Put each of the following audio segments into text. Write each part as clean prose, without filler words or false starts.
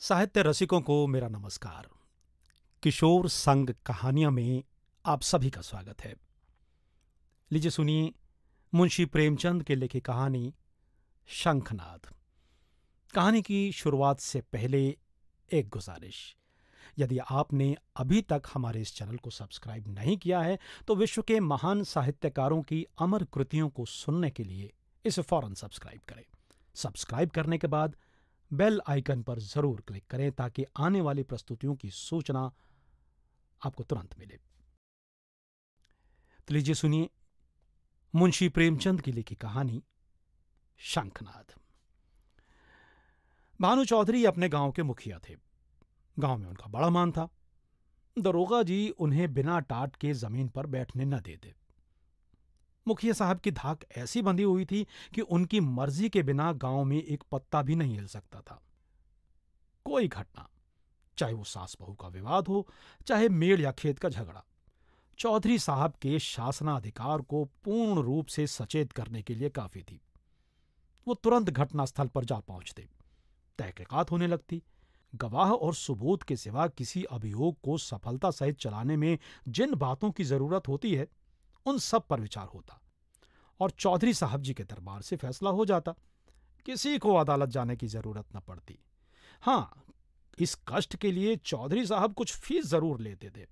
साहित्य रसिकों को मेरा नमस्कार। किशोर संग कहानियां में आप सभी का स्वागत है। लीजिए सुनिए मुंशी प्रेमचंद के लिखी कहानी शंखनाद। कहानी की शुरुआत से पहले एक गुजारिश, यदि आपने अभी तक हमारे इस चैनल को सब्सक्राइब नहीं किया है तो विश्व के महान साहित्यकारों की अमर कृतियों को सुनने के लिए इसे फौरन सब्सक्राइब करें। सब्सक्राइब करने के बाद बेल आइकन पर जरूर क्लिक करें ताकि आने वाली प्रस्तुतियों की सूचना आपको तुरंत मिले। तो लीजिए सुनिए मुंशी प्रेमचंद की लिखी कहानी शंखनाद। भानु चौधरी अपने गांव के मुखिया थे। गांव में उनका बड़ा मान था। दरोगा जी उन्हें बिना टाट के जमीन पर बैठने न देते। मुखिया साहब की धाक ऐसी बंधी हुई थी कि उनकी मर्जी के बिना गांव में एक पत्ता भी नहीं हिल सकता था। कोई घटना, चाहे वो सास बहू का विवाद हो, चाहे मेड़ या खेत का झगड़ा, चौधरी साहब के शासनाधिकार को पूर्ण रूप से सचेत करने के लिए काफी थी। वो तुरंत घटनास्थल पर जा पहुंचते। तहकीकात होने लगती। गवाह और सबूत के सिवा किसी अभियोग को सफलता सहित चलाने में जिन बातों की जरूरत होती है उन सब पर विचार होता और चौधरी साहब जी के दरबार से फैसला हो जाता। किसी को अदालत जाने की जरूरत न पड़ती। हाँ, इस कष्ट के लिए चौधरी साहब कुछ फीस जरूर लेते थे।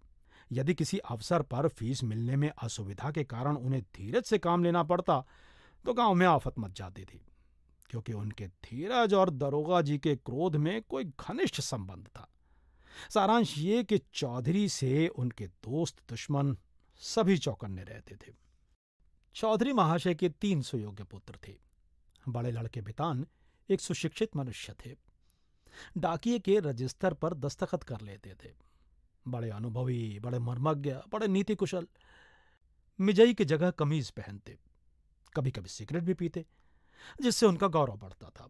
यदि किसी अवसर पर फीस मिलने में असुविधा के कारण उन्हें धीरज से काम लेना पड़ता तो गांव में आफत मच जाती थी, क्योंकि उनके धीरज और दरोगा जी के क्रोध में कोई घनिष्ठ संबंध था। सारांश ये कि चौधरी से उनके दोस्त दुश्मन सभी चौकन्ने रहते थे। चौधरी महाशय के 3 सुयोग्य पुत्र थे। बड़े लड़के बितान एक सुशिक्षित मनुष्य थे। डाकिये के रजिस्टर पर दस्तखत कर लेते थे। बड़े अनुभवी, बड़े मर्मज्ञ, बड़े नीति कुशल। मिजई की जगह कमीज पहनते। कभी कभी सिगरेट भी पीते, जिससे उनका गौरव बढ़ता था।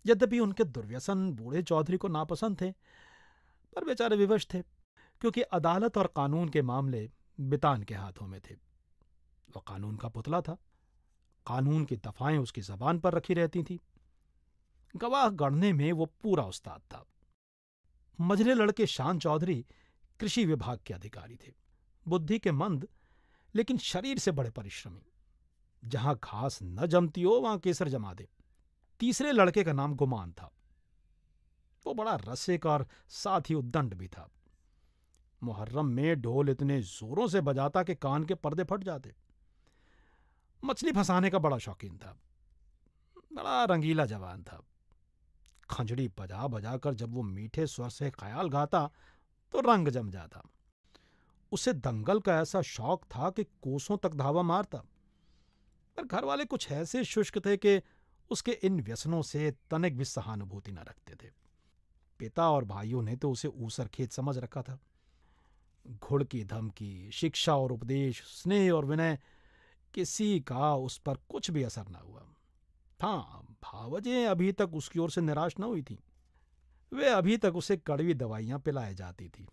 यद्यपि उनके दुर्व्यसन बूढ़े चौधरी को नापसंद थे, पर बेचारे विवश थे, क्योंकि अदालत और कानून के मामले बितान के हाथों में थे। वह कानून का पुतला था। कानून की दफाएं उसकी जबान पर रखी रहती थी। गवाह गढ़ने में वो पूरा उस्ताद था। मझले लड़के शान चौधरी कृषि विभाग के अधिकारी थे। बुद्धि के मंद, लेकिन शरीर से बड़े परिश्रमी। जहां घास न जमती हो वहां केसर जमा दे। तीसरे लड़के का नाम गुमान था। वो बड़ा रसिक और साथ ही उद्दंड भी था। मुहर्रम में ढोल इतने जोरों से बजाता कि कान के पर्दे फट जाते। मछली फंसाने का बड़ा शौकीन था। बड़ा रंगीला जवान था। खंजड़ी बजा बजा कर जब वो मीठे स्वर से ख्याल गाता तो रंग जम जाता। उसे दंगल का ऐसा शौक था कि कोसों तक धावा मारता। पर घर वाले कुछ ऐसे शुष्क थे कि उसके इन व्यसनों से तनिक भी सहानुभूति न रखते थे। पिता और भाइयों ने तो उसे ऊसर खेत समझ रखा था। घुड़ की धमकी, शिक्षा और उपदेश, स्नेह और विनय, किसी का उस पर कुछ भी असर न हुआ। हाँ, भावजें अभी तक उसकी ओर से निराश न हुई थी। वे अभी तक उसे कड़वी दवाइयां पिलाई जाती थी।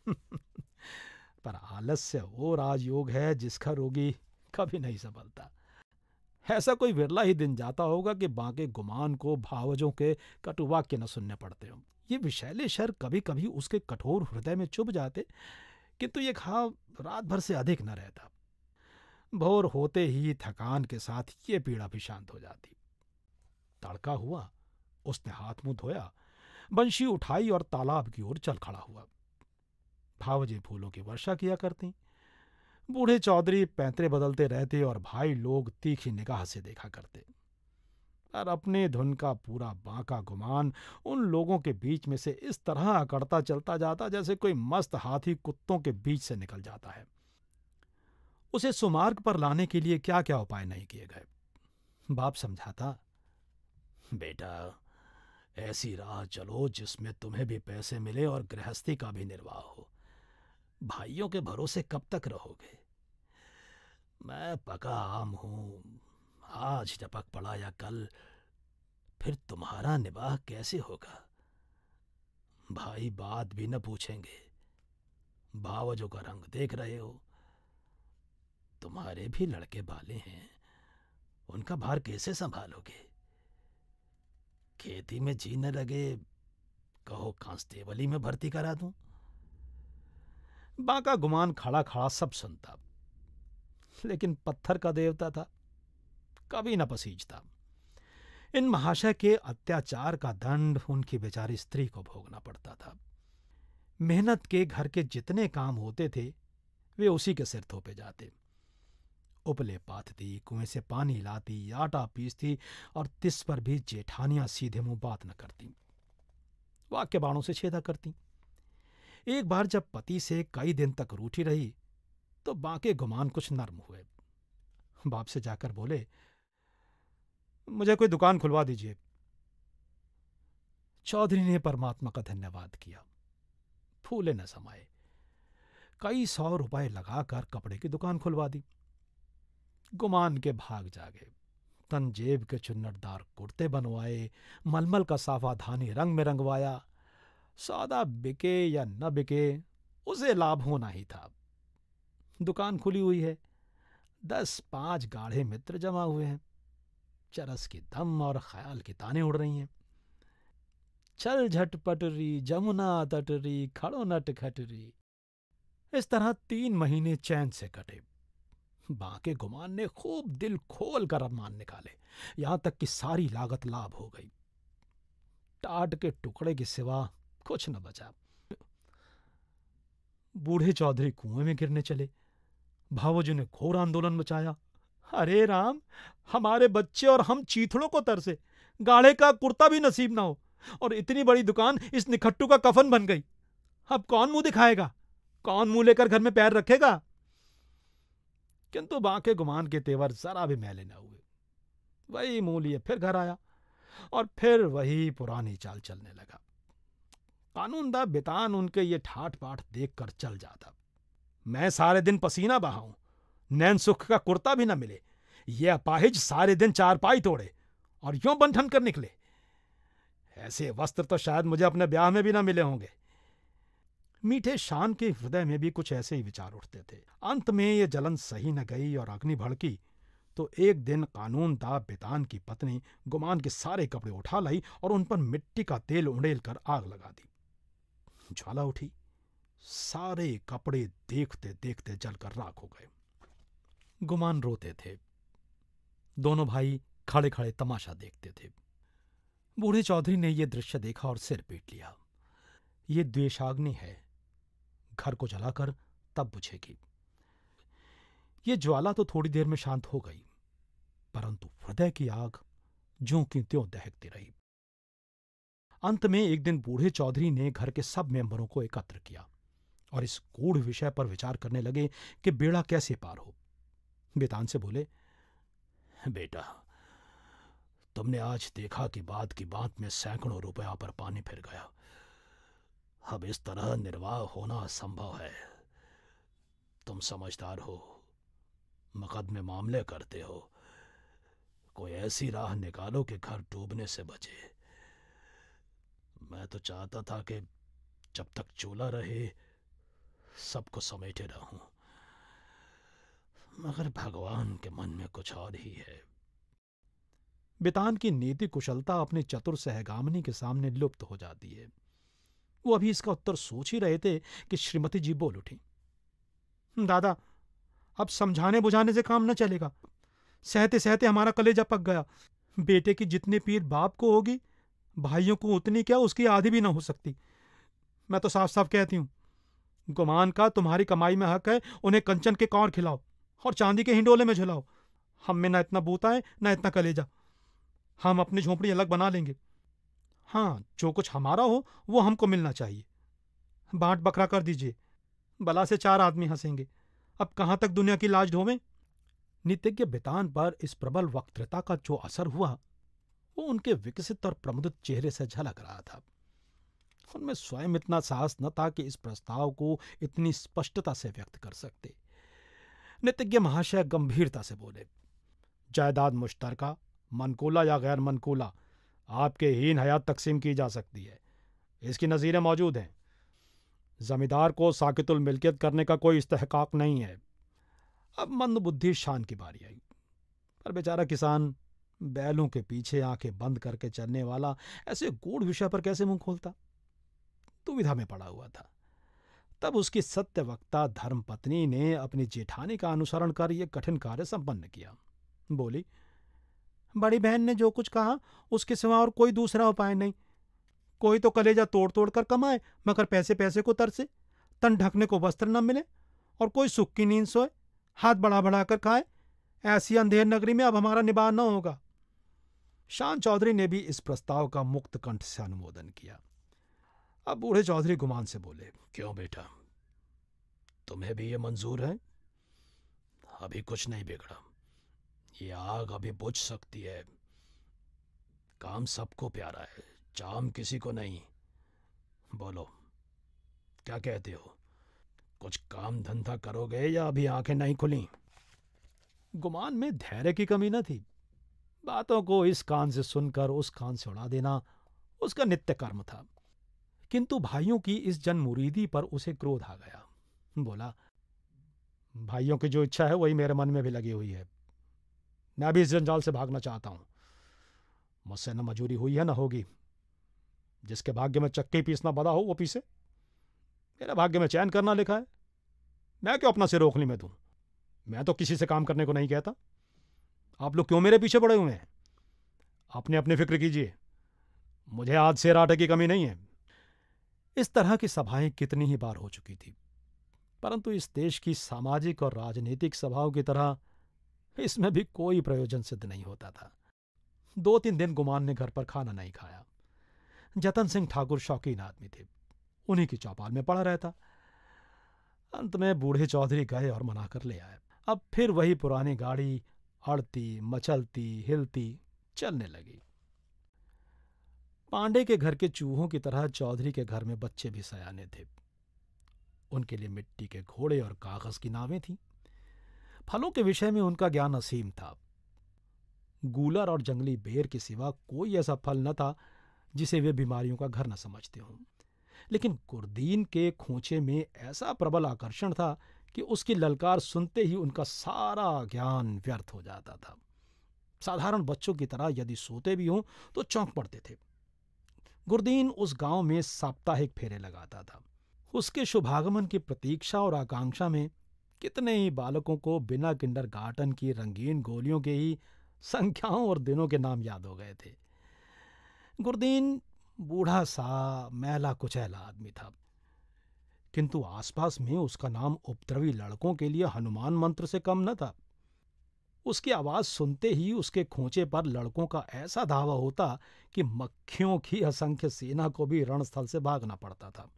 पर आलस्य वो राजयोग है जिसका रोगी कभी नहीं संभलता। ऐसा कोई विरला ही दिन जाता होगा कि बांके गुमान को भावजों के कटुवाक्य न सुनने पड़ते हों। ये विषैले शर कभी कभी उसके कठोर हृदय में चुभ जाते, किंतु ये घाव रात भर से अधिक न रहता। भोर होते ही थकान के साथ ये पीड़ा भी शांत हो जाती। तड़का हुआ, उसने हाथ मुंह धोया, बंशी उठाई और तालाब की ओर चल खड़ा हुआ। भावजे फूलों की वर्षा किया करती। बूढ़े चौधरी पैंतरे बदलते रहते और भाई लोग तीखी निगाह से देखा करते। और अपने धुन का पूरा बांका गुमान उन लोगों के बीच में से इस तरह अकड़ता चलता जाता जैसे कोई मस्त हाथी कुत्तों के बीच से निकल जाता है। उसे सुमार्ग पर लाने के लिए क्या क्या उपाय नहीं किए गए। बाप समझाता, बेटा, ऐसी राह चलो जिसमें तुम्हें भी पैसे मिले और गृहस्थी का भी निर्वाह हो। भाइयों के भरोसे कब तक रहोगे? मैं पका आम हूं, आज टपक पड़ा या कल फिर तुम्हारा निवाह कैसे होगा? भाई बात भी न पूछेंगे। भावजों का रंग देख रहे हो। तुम्हारे भी लड़के बाले हैं, उनका भार कैसे संभालोगे? खेती में जीने लगे, कहो कांस्टेबली में भर्ती करा दूं। बाका गुमान खड़ा खड़ा सब सुनता, लेकिन पत्थर का देवता था, कभी न पसीजता। इन महाशय के अत्याचार का दंड उनकी बेचारी स्त्री को भोगना पड़ता था। मेहनत के घर के जितने काम होते थे वे उसी के सिर थोपे जाते। उपले पाथती, कुएं से पानी लाती, आटा पीसती, और तिस पर भी जेठानियां सीधे मुंह बात न करती, वाक्य बाणों से छेदा करती। एक बार जब पति से कई दिन तक रूठी रही तो बाके गुमान कुछ नर्म हुए। बाप से जाकर बोले, मुझे कोई दुकान खुलवा दीजिए। चौधरी ने परमात्मा का धन्यवाद किया, फूले न समाये। कई 100 रुपए लगाकर कपड़े की दुकान खुलवा दी। गुमान के भाग जागे। तंजेब के चुन्नटदार कुर्ते बनवाए, मलमल का साफा धानी रंग में रंगवाया। सौदा बिके या न बिके, उसे लाभ होना ही था। दुकान खुली हुई है, 10-5 गाढ़े मित्र जमा हुए हैं, चरस की दम और ख्याल की ताने उड़ रही हैं। चल झटपटरी, जमुना तटरी, खड़ो नट खटरी। इस तरह 3 महीने चैन से कटे। बाके गुमान ने खूब दिल खोल कर अरमान निकाले, यहां तक कि सारी लागत लाभ हो गई। टाट के टुकड़े के सिवा कुछ न बचा। बूढ़े चौधरी कुएं में गिरने चले। भावोजी ने घोर आंदोलन मचाया। अरे राम, हमारे बच्चे और हम चीथड़ों को तरसे, गाढ़े का कुर्ता भी नसीब ना हो, और इतनी बड़ी दुकान इस निखट्टू का कफन बन गई। अब कौन मुंह दिखाएगा, कौन मुंह लेकर घर में पैर रखेगा। किंतु बाके गुमान के तेवर जरा भी मैले न हुए। वही मुंह लिए फिर घर आया, और फिर वही पुरानी चाल चलने लगा। कानूनदा बेतान उनके ये ठाठ पाठ देख कर चल जाता। मैं सारे दिन पसीना बहाऊं, नैन सुख का कुर्ता भी न मिले। ये अपाहिज सारे दिन चारपाई तोड़े और यूं बंधन कर निकले। ऐसे वस्त्र तो शायद मुझे अपने ब्याह में भी न मिले होंगे। मीठे शान के हृदय में भी कुछ ऐसे ही विचार उठते थे। अंत में ये जलन सही न गई और अग्नि भड़की तो एक दिन कानूनदा बेतान की पत्नी गुमान के सारे कपड़े उठा लाई और उन पर मिट्टी का तेल उड़ेल कर आग लगा दी। ज्वाला उठी, सारे कपड़े देखते देखते जलकर राख हो गए। गुमान रोते थे, दोनों भाई खड़े खड़े तमाशा देखते थे। बूढ़े चौधरी ने यह दृश्य देखा और सिर पीट लिया। ये द्वेषाग्नि है, घर को जलाकर तब बुझेगी। ये ज्वाला तो थोड़ी देर में शांत हो गई, परंतु हृदय की आग ज्यों की त्यों दहकती रही। अंत में एक दिन बूढ़े चौधरी ने घर के सब मेंबरों को एकत्र किया और इस गूढ़ विषय पर विचार करने लगे कि बेड़ा कैसे पार हो। बेतान से बोले, बेटा, तुमने आज देखा कि बात की बात में सैकड़ों रुपया पर पानी फिर गया। अब इस तरह निर्वाह होना असंभव है। तुम समझदार हो, मुकदमे मामले करते हो, कोई ऐसी राह निकालो कि घर डूबने से बचे। मैं तो चाहता था कि जब तक चूल्हा रहे सबको समेटे रहूं, मगर भगवान के मन में कुछ और ही है। बेतान की नीति कुशलता अपनी चतुर सहगामिनी के सामने लुप्त हो जाती है। वो अभी इसका उत्तर सोच ही रहे थे कि श्रीमती जी बोल उठी, दादा, अब समझाने बुझाने से काम न चलेगा। सहते सहते हमारा कलेजा पक गया। बेटे की जितनी पीर बाप को होगी, भाइयों को उतनी क्या, उसकी आधी भी ना हो सकती। मैं तो साफ साफ कहती हूं, गुमान का तुम्हारी कमाई में हक है। उन्हें कंचन के कौर खिलाओ और चांदी के हिंडोले में झुलाओ। हम में ना इतना बूता है ना इतना कलेजा। हम अपनी झोंपड़ी अलग बना लेंगे। हाँ, जो कुछ हमारा हो वो हमको मिलना चाहिए। बांट बकरा कर दीजिए, बला से 4 आदमी हंसेंगे। अब कहां तक दुनिया की लाज ढोवें। नीतिज्ञ बेतान पर इस प्रबल वक्तृता का जो असर हुआ वो उनके विकसित और प्रमुदित चेहरे से झलक रहा था। उनमें स्वयं इतना साहस न था कि इस प्रस्ताव को इतनी स्पष्टता से व्यक्त कर सकते। नीतिज्ञ महाशय गंभीरता से बोले, जायदाद मुश्तरका, मनकूला या गैर मनकूला, आपके हीन हयात तकसीम की जा सकती है। इसकी नज़ीरें मौजूद हैं। जमींदार को साकितुल मिल्कियत करने का कोई इस्तेहकाक नहीं है। अब मंद बुद्धि शान की बारी आई, पर बेचारा किसान बैलों के पीछे आंखें बंद करके चलने वाला ऐसे गूढ़ विषय पर कैसे मुंह खोलता? दुविधा में पड़ा हुआ था। तब उसकी सत्यवक्ता धर्मपत्नी ने अपनी जेठानी का अनुसरण कर यह कठिन कार्य संपन्न किया। बोली, बड़ी बहन ने जो कुछ कहा उसके सिवा और कोई दूसरा उपाय नहीं। कोई तो कलेजा तोड़ तोड़ कर कमाए, मगर पैसे पैसे को तरसे, तन ढकने को वस्त्र न मिले, और कोई सुख की नींद सोए, हाथ बढ़ा बढ़ा कर खाए। ऐसी अंधेर नगरी में अब हमारा निबाह न होगा। शान चौधरी ने भी इस प्रस्ताव का मुक्त कंठ से अनुमोदन किया। अब बूढ़े चौधरी गुमान से बोले, क्यों बेटा, तुम्हें भी ये मंजूर है? अभी कुछ नहीं बिगड़ा, ये आग अभी बुझ सकती है। काम सबको प्यारा है, चाम किसी को नहीं। बोलो, क्या कहते हो? कुछ काम धंधा करोगे या अभी आंखें नहीं खुली? गुमान में धैर्य की कमी न थी। बातों को इस कान से सुनकर उस कान से उड़ा देना उसका नित्य कर्म था। किंतु भाइयों की इस जनमुरीदी पर उसे क्रोध आ गया। बोला, भाइयों की जो इच्छा है वही मेरे मन में भी लगी हुई है। मैं भी इस जंजाल से भागना चाहता हूं। मुझसे न मजूरी हुई है न होगी। जिसके भाग्य में चक्की पीसना बदा हो वो पीसे। मेरे भाग्य में चैन करना लिखा है। मैं क्यों अपना सिर ओखली में दूं? मैं तो किसी से काम करने को नहीं कहता। आप लोग क्यों मेरे पीछे पड़े हुए हैं? अपने अपने फिक्र कीजिए, मुझे आज सेर आटे की कमी नहीं है। इस तरह की सभाएं कितनी ही बार हो चुकी थी, परंतु इस देश की सामाजिक और राजनीतिक सभाओं की तरह इसमें भी कोई प्रयोजन सिद्ध नहीं होता था। 2-3 दिन गुमान ने घर पर खाना नहीं खाया। जतन सिंह ठाकुर शौकीन आदमी थे, उन्हीं की चौपाल में पड़ा रहता। अंत में बूढ़े चौधरी गए और मना कर ले आए। अब फिर वही पुरानी गाड़ी अड़ती, मचलती, हिलती चलने लगी। पांडे के घर के चूहों की तरह चौधरी के घर में बच्चे भी सयाने थे। उनके लिए मिट्टी के घोड़े और कागज की नावें थीं। फलों के विषय में उनका ज्ञान असीम था। गूलर और जंगली बेर के सिवा कोई ऐसा फल न था जिसे वे बीमारियों का घर न समझते हों। लेकिन गुरदीन के खोंचे में ऐसा प्रबल आकर्षण था कि उसकी ललकार सुनते ही उनका सारा ज्ञान व्यर्थ हो जाता था। साधारण बच्चों की तरह यदि सोते भी हों तो चौंक पड़ते थे। गुरदीन उस गांव में साप्ताहिक फेरे लगाता था। उसके शुभागमन की प्रतीक्षा और आकांक्षा में कितने ही बालकों को बिना किंडरगार्टन की रंगीन गोलियों के ही संख्याओं और दिनों के नाम याद हो गए थे। गुरदीन बूढ़ा सा मैला कुचैला आदमी था, किंतु आसपास में उसका नाम उपद्रवी लड़कों के लिए हनुमान मंत्र से कम न था। उसकी आवाज सुनते ही उसके खोंचे पर लड़कों का ऐसा धावा होता कि मक्खियों की असंख्य सेना को भी रणस्थल से भागना पड़ता था।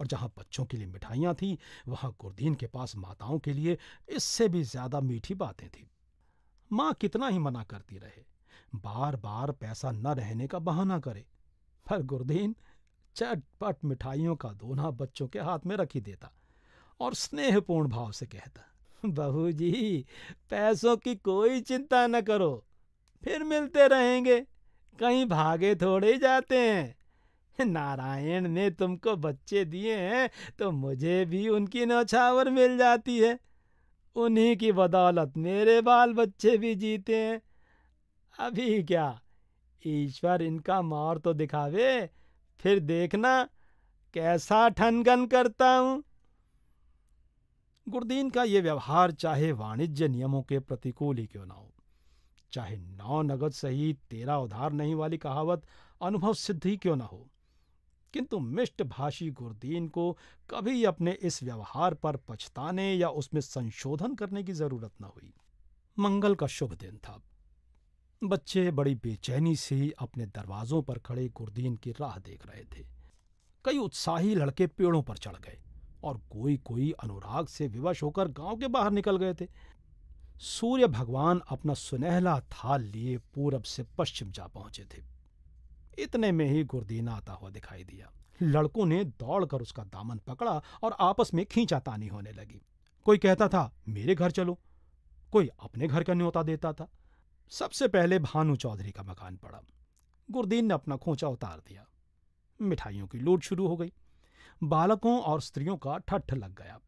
और जहां बच्चों के लिए मिठाइयां थी, वहां गुरदीन के पास माताओं के लिए इससे भी ज्यादा मीठी बातें थी। मां कितना ही मना करती रहे, बार बार पैसा न रहने का बहाना करे, पर गुरदीन चटपट मिठाइयों का दोना बच्चों के हाथ में रख ही देता और स्नेहपूर्ण भाव से कहता, बहू जी, पैसों की कोई चिंता न करो, फिर मिलते रहेंगे, कहीं भागे थोड़े जाते हैं। नारायण ने तुमको बच्चे दिए हैं तो मुझे भी उनकी नौछावर मिल जाती है। उन्हीं की बदौलत मेरे बाल बच्चे भी जीते हैं। अभी क्या, ईश्वर इनका मार तो दिखावे, फिर देखना कैसा ठनगन करता हूं। गुरदीन का ये व्यवहार चाहे वाणिज्य नियमों के प्रतिकूल ही क्यों ना हो, चाहे 9 नगद सही 13 उधार नहीं वाली कहावत अनुभव सिद्ध ही क्यों ना हो, किंतु मिष्ट भाषी गुरदीन को कभी अपने इस व्यवहार पर पछताने या उसमें संशोधन करने की जरूरत न हुई। मंगल का शुभ दिन था। बच्चे बड़ी बेचैनी से अपने दरवाजों पर खड़े गुरदीन की राह देख रहे थे। कई उत्साही लड़के पेड़ों पर चढ़ गए और कोई कोई अनुराग से विवश होकर गांव के बाहर निकल गए थे। सूर्य भगवान अपना सुनहला थाल लिए पूरब से पश्चिम जा पहुंचे थे। इतने में ही गुरदीन आता हुआ दिखाई दिया। लड़कों ने दौड़कर उसका दामन पकड़ा और आपस में खींचातानी होने लगी। कोई कहता था मेरे घर चलो, कोई अपने घर का न्योता देता था। सबसे पहले भानु चौधरी का मकान पड़ा। गुरदीन ने अपना खोंचा उतार दिया। मिठाइयों की लूट शुरू हो गई। बालकों और स्त्रियों का ठट्ठ लग गया।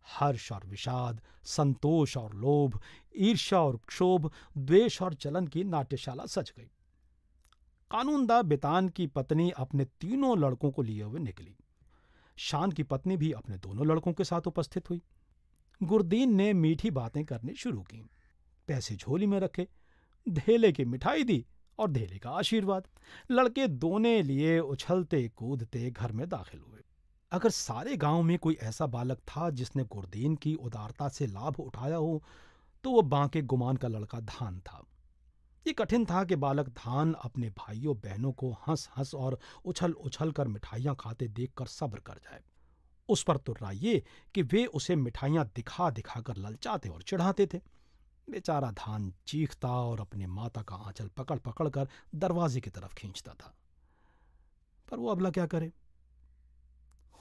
हर्ष और विषाद, संतोष और लोभ, ईर्ष्या और क्षोभ, द्वेष और जलन की नाट्यशाला सज गई। कानूनदा बेतान की पत्नी अपने तीनों लड़कों को लिए हुए निकली। शान की पत्नी भी अपने दोनों लड़कों के साथ उपस्थित हुई। गुरदीन ने मीठी बातें करनी शुरू की, पैसे झोली में रखे, धेले की मिठाई दी और धेले का आशीर्वाद। लड़के दोने लिए उछलते कूदते घर में दाखिल हुए। अगर सारे गांव में कोई ऐसा बालक था जिसने गुरदीन की उदारता से लाभ उठाया हो तो वो बांके गुमान का लड़का धान था। ये कठिन था कि बालक धान अपने भाइयों बहनों को हंस हंस और उछल उछल कर मिठाइयां खाते देखकर सब्र कर जाए। उस पर तुर्रा ये कि वे उसे मिठाइयां दिखा दिखाकर ललचाते और चिढ़ाते थे। बेचारा धान चीखता और अपनी माता का आंचल पकड़ पकड़ कर दरवाजे की तरफ खींचता था, पर वो अबला क्या करे।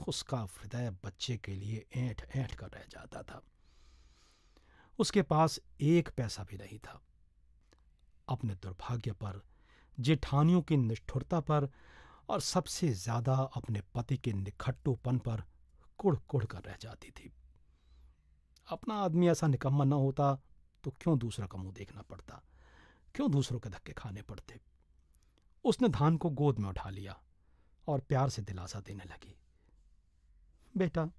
उसका हृदय बच्चे के लिए ऐंठ ऐंठ कर रह जाता था। उसके पास एक पैसा भी नहीं था। अपने दुर्भाग्य पर, जेठानियों की निष्ठुरता पर और सबसे ज्यादा अपने पति के निखट्टूपन पर कुढ़ कुढ़ कर रह जाती थी। अपना आदमी ऐसा निकम्मा न होता तो क्यों दूसरा का मुंह देखना पड़ता, क्यों दूसरों के धक्के खाने पड़ते। उसने धान को गोद में उठा लिया और प्यार से दिलासा देने लगी। बेटा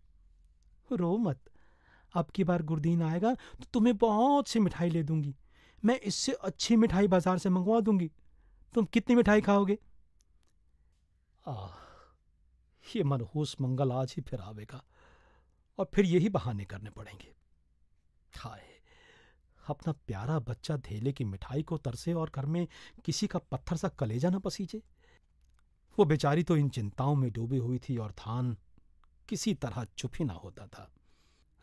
रो मत, अब की बार गुरदीन आएगा तो तुम्हें बहुत सी मिठाई ले दूंगी। मैं इससे अच्छी मिठाई बाजार से मंगवा दूंगी। तुम कितनी मिठाई खाओगे? ये मनहूस मंगल आज ही फिर आवेगा और फिर यही बहाने करने पड़ेंगे। हाय, अपना प्यारा बच्चा धेले की मिठाई को तरसे और घर में किसी का पत्थर सा कलेजा न पसीजे। वो बेचारी तो इन चिंताओं में डूबी हुई थी और धान किसी तरह चुप ही ना होता था।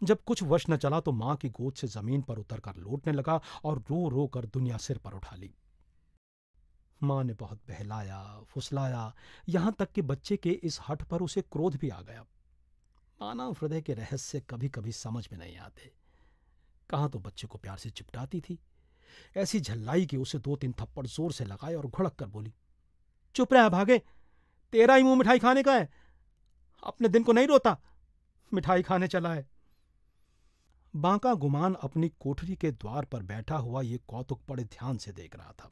जब कुछ वश न चला तो मां की गोद से जमीन पर उतरकर लौटने लगा और रो रो कर दुनिया सिर पर उठा ली। मां ने बहुत बहलाया, फुसलाया, यहां तक कि बच्चे के इस हठ पर उसे क्रोध भी आ गया। मानव हृदय के रहस्य कभी कभी समझ में नहीं आते। कहां तो बच्चे को प्यार से चिपटाती थी, ऐसी झल्लाई कि उसे 2-3 थप्पड़ जोर से लगाए और घुड़क कर बोली, चुप रह भागे, तेरा ही मुंह मिठाई खाने का है। अपने दिन को नहीं रोता, मिठाई खाने चला है। बांका गुमान अपनी कोठरी के द्वार पर बैठा हुआ ये कौतुक बड़े ध्यान से देख रहा था।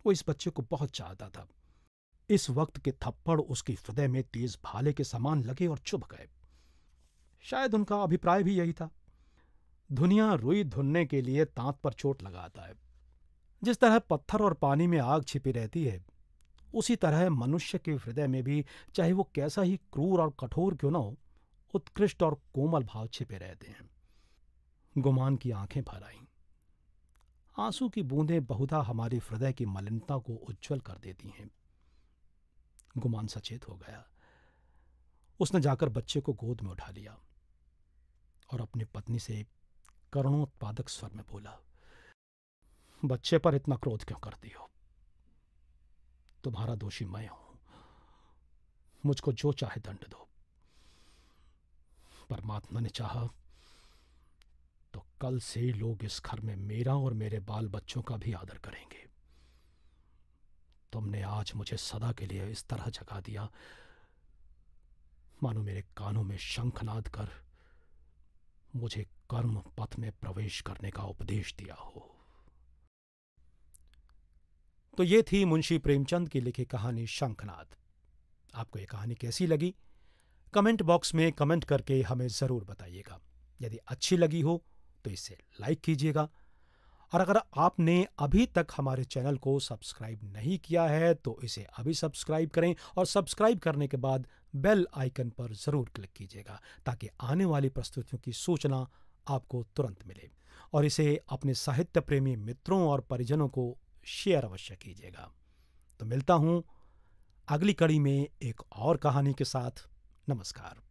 वो इस बच्चे को बहुत चाहता था। इस वक्त के थप्पड़ उसके हृदय में तेज भाले के समान लगे और चुभ गए। शायद उनका अभिप्राय भी यही था। दुनिया रुई धुनने के लिए तांत पर चोट लगाता है। जिस तरह पत्थर और पानी में आग छिपी रहती है, उसी तरह मनुष्य के हृदय में भी, चाहे वो कैसा ही क्रूर और कठोर क्यों न हो, उत्कृष्ट और कोमल भाव छिपे रहते हैं। गुमान की आंखें भर आईं। आंसू की बूंदें बहुधा हमारे हृदय की मलिनता को उज्जवल कर देती हैं। गुमान सचेत हो गया। उसने जाकर बच्चे को गोद में उठा लिया और अपनी पत्नी से करुणोत्पादक स्वर में बोला, बच्चे पर इतना क्रोध क्यों करती हो? तुम्हारा दोषी मैं हूं। मुझको जो चाहे दंड दो। परमात्मा ने चाहा तो कल से लोग इस घर में मेरा और मेरे बाल बच्चों का भी आदर करेंगे। तुमने आज मुझे सदा के लिए इस तरह जगा दिया मानो मेरे कानों में शंखनाद कर मुझे कर्म पथ में प्रवेश करने का उपदेश दिया हो। तो ये थी मुंशी प्रेमचंद की लिखी कहानी शंखनाद। आपको ये कहानी कैसी लगी? कमेंट बॉक्स में कमेंट करके हमें ज़रूर बताइएगा। यदि अच्छी लगी हो तो इसे लाइक कीजिएगा, और अगर आपने अभी तक हमारे चैनल को सब्सक्राइब नहीं किया है तो इसे अभी सब्सक्राइब करें, और सब्सक्राइब करने के बाद बेल आइकन पर ज़रूर क्लिक कीजिएगा ताकि आने वाली प्रस्तुतियों की सूचना आपको तुरंत मिले। और इसे अपने साहित्य प्रेमी मित्रों और परिजनों को शेयर अवश्य कीजिएगा। तो मिलता हूँ अगली कड़ी में एक और कहानी के साथ। नमस्कार।